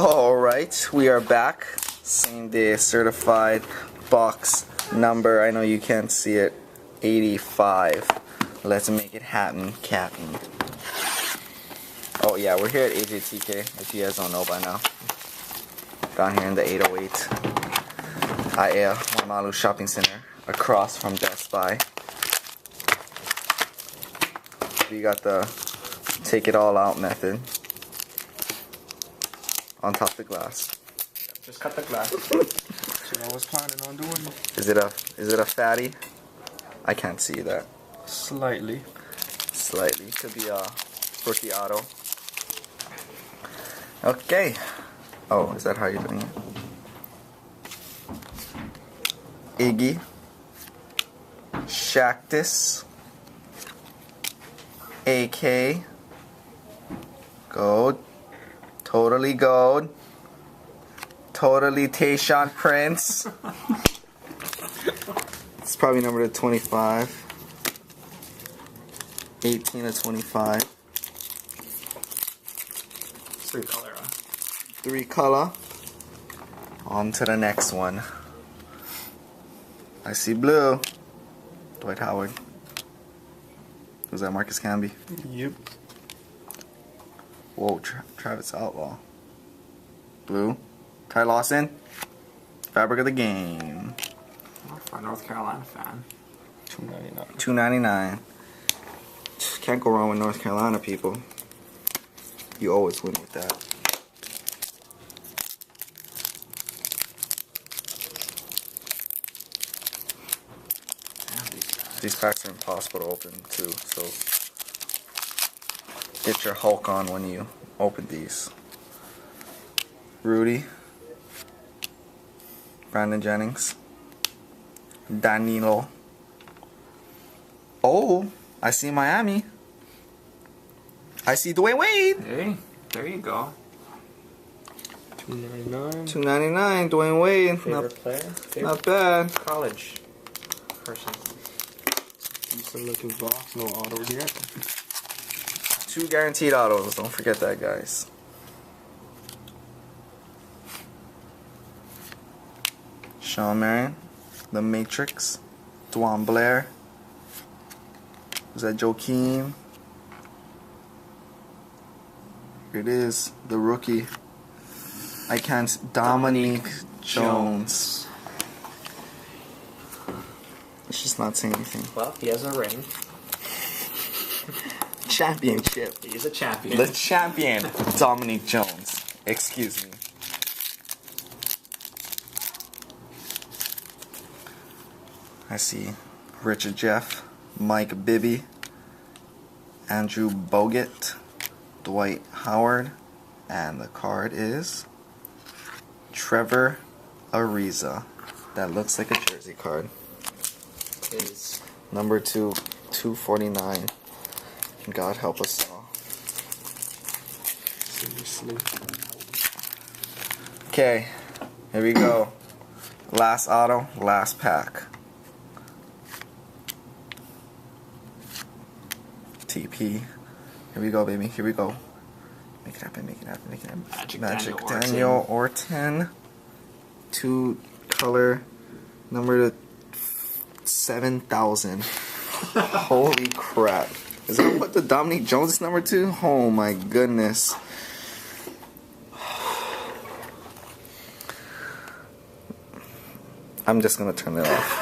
Alright, we are back. Same day certified box number. I know you can't see it. 85. Let's make it happen, Captain. Oh yeah, we're here at AJTK, if you guys don't know by now. Down here in the 808 IAEA Waimalu Shopping Center, across from Best Buy. We got the take it all out method on top of the glass. Just cut the glass. That's what I was planning on doing. Is it a fatty? I can't see that. Slightly. Slightly. Could be a rookie auto. Okay. Oh, is that how you're doing it? Iggy. Shactus. AK. Gold. Totally gold. Totally Tayshaun Prince. It's probably number to 25. 18 to 25. 3 color, huh? 3 color. On to the next one. I see blue. Dwight Howard. Was that Marcus Camby? Yep. Whoa, Travis Outlaw. Blue. Ty Lawson. Fabric of the game. For a North Carolina fan. $2.99. $2.99. Can't go wrong with North Carolina, people. You always win with that. These packs are impossible to open too, so get your Hulk on when you open these. Rudy, Brandon Jennings, Danilo. Oh, I see Miami. I see Dwayne Wade. Hey, there you go. $2.99. $2.99, Dwayne Wade. Favorite player? Not bad. College person. Decent looking box, no autos yet. 2 guaranteed autos. Don't forget that, guys. Sean Marion, The Matrix, Dwan Blair. Was that Joakim? Here it is, the rookie. I can't. Dominique Jones. Let's just not say anything. Well, he has a ring. Championship. He's a champion. The champion, Dominique Jones. Excuse me. I see Richard Jeff, Mike Bibby, Andrew Bogut, Dwight Howard, and the card is Trevor Ariza. That looks like a jersey card. It is. Number 2, 249. God help us all. Seriously. Okay, here we go. Last auto, last pack. TP. Here we go, baby. Here we go. Make it happen, make it happen, make it happen. Magic Daniel Orton. 2 color. Number to 7,000. Holy crap. Is that what the Dominique Jones is number 2? Oh my goodness. I'm just gonna turn it off.